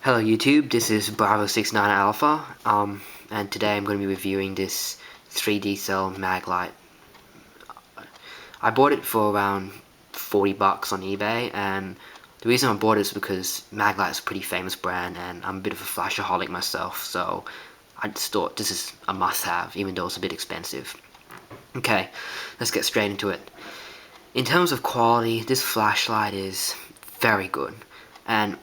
Hello YouTube, this is Bravo69 Alpha, and today I'm going to be reviewing this 3D cell Maglite. I bought it for around 40 bucks on eBay, and the reason I bought it is because Maglite is a pretty famous brand, and I'm a bit of a flashaholic myself, so I just thought this is a must-have, even though it's a bit expensive. Okay, let's get straight into it. In terms of quality, this flashlight is very good, and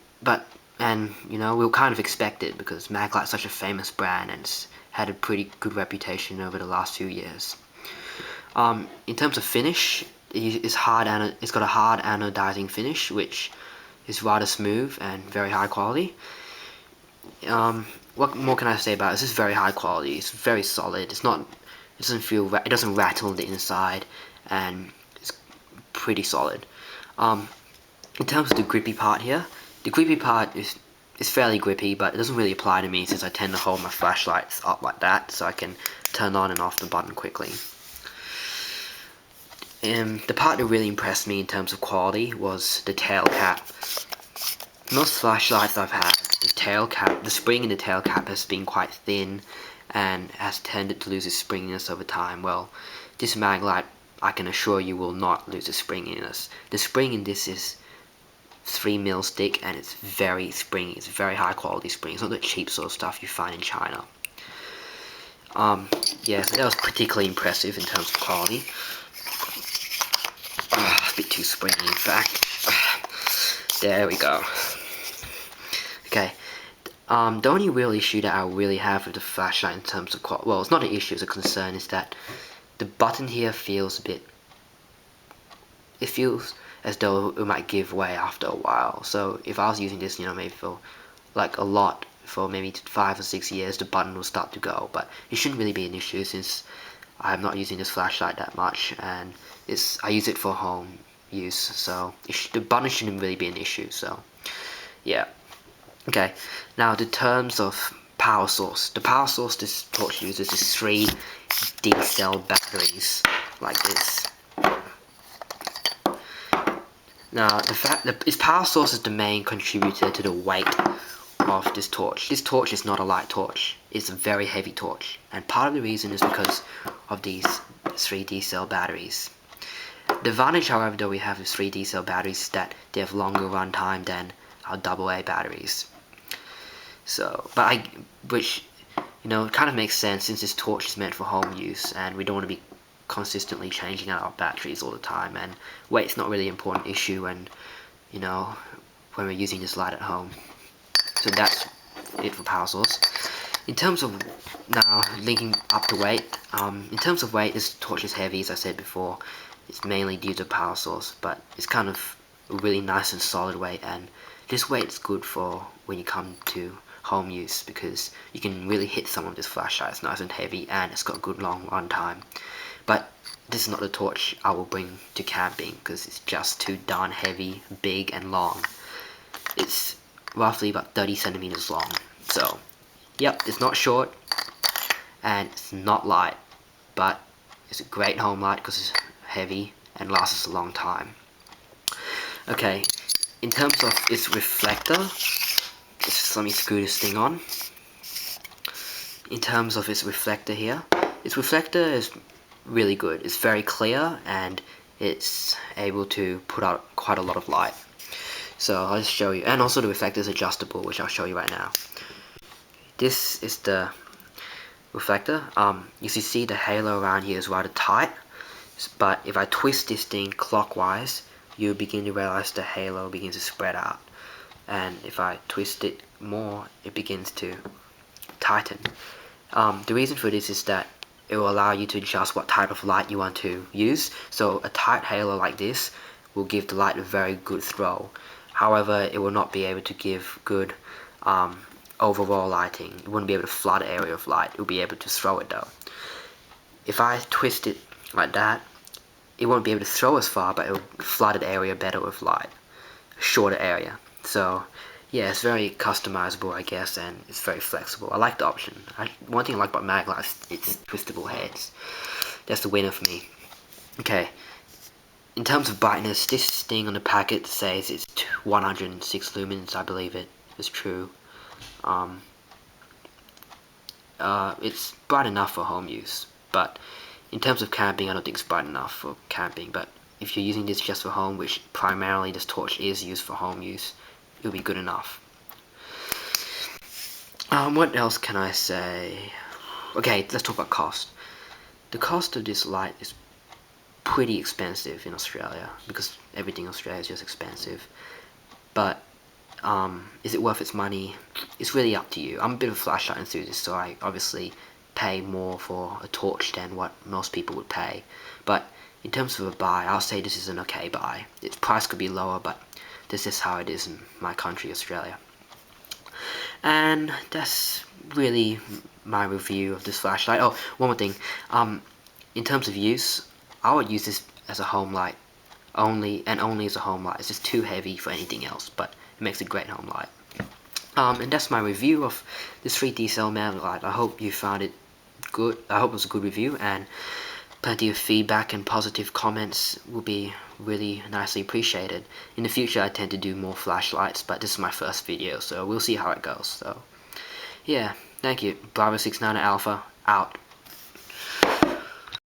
you know, we'll kind of expect it because Maglite's such a famous brand and it's had a pretty good reputation over the last few years. In terms of finish, it's got a hard anodizing finish, which is rather smooth and very high quality. What more can I say about it? This is very high quality. It's very solid. It doesn't rattle on the inside, and it's pretty solid. In terms of the grippy part here, the grippy part is fairly grippy, but it doesn't really apply to me since I tend to hold my flashlights up like that, so I can turn on and off the button quickly. The part that really impressed me in terms of quality was the tail cap. Most flashlights I've had, the spring in the tail cap has been quite thin and has tended to lose its springiness over time. Well, this Maglite, I can assure you, will not lose its springiness. The spring in this is 3mm thick and it's very springy. It's very high quality spring. It's not the cheap sort of stuff you find in China. Yeah, so that was particularly impressive in terms of quality. A bit too springy, in fact. There we go. Okay. The only real issue that I really have with the flashlight in terms of quality, well, it's not an issue, it's a concern, is that the button here feels a bit, it feels as though it might give way after a while. So if I was using this, you know, maybe for like a lot, for maybe 5 or 6 years, the button will start to go, but it shouldn't really be an issue since I'm not using this flashlight that much, and I use it for home use, so the button shouldn't really be an issue. So yeah. Okay, now in terms of power source, the power source this torch uses is 3 D-cell batteries like this. Now, the fact that its power source is the main contributor to the weight of this torch. This torch is not a light torch, it's a very heavy torch, and part of the reason is because of these 3 D-cell batteries. The advantage, however, that we have with 3 D-cell batteries is that they have longer runtime than our AA batteries. So, which, you know, kind of makes sense since this torch is meant for home use, and we don't want to be consistently changing out our batteries all the time, and weight's not really an important issue when, you know, when we're using this light at home. So that's it for power source. In terms of, now linking up to weight, in terms of weight, this torch is heavy, as I said before. It's mainly due to power source, but it's kind of a really nice and solid weight, and this weight is good for when you come to home use because you can really hit someone with this flashlight. It's nice and heavy and it's got good long run time. But this is not the torch I will bring to camping because it's just too darn heavy, big and long. It's roughly about 30 centimeters long. So, yep, it's not short and it's not light, but it's a great home light because it's heavy and lasts us a long time. Okay, in terms of its reflector, just let me screw this thing on. In terms of its reflector here, its reflector is really good. It's very clear and it's able to put out quite a lot of light. So I'll just show you, and also the reflector is adjustable, which I'll show you right now. This is the reflector. You see the halo around here is rather tight, but if I twist this thing clockwise, you begin to realize the halo begins to spread out, and if I twist it more, it begins to tighten. The reason for this is that it will allow you to adjust what type of light you want to use. So a tight halo like this will give the light a very good throw. However, it will not be able to give good overall lighting. It wouldn't be able to flood an area of light. It will be able to throw it though. If I twist it like that, it won't be able to throw as far, but it will flood an area better with light, a shorter area. So yeah, it's very customizable, I guess, and it's very flexible. I like the option. One thing I like about Maglite is its twistable heads. That's the winner for me. Okay, in terms of brightness, this thing on the packet says it's 106 lumens. I believe it is true. It's bright enough for home use, but in terms of camping, I don't think it's bright enough for camping. But if you're using this just for home, which primarily this torch is used for home use, it'll be good enough. What else can I say? Okay, let's talk about cost. The cost of this light is pretty expensive in Australia because everything in Australia is just expensive. But is it worth its money? It's really up to you. I'm a bit of a flashlight enthusiast, so I obviously pay more for a torch than what most people would pay. But in terms of a buy, I'll say this is an okay buy. Its price could be lower, but this is how it is in my country, Australia. And that's really my review of this flashlight. Oh, one more thing. In terms of use, I would use this as a home light only as a home light. It's just too heavy for anything else, but it makes a great home light. And that's my review of this 3D cell Maglite. I hope you found it good. I hope it was a good review, and plenty of feedback and positive comments will be really nicely appreciated. In the future, I tend to do more flashlights, but this is my first video, so we'll see how it goes. So, yeah, thank you. Bravo 69 Alpha, out.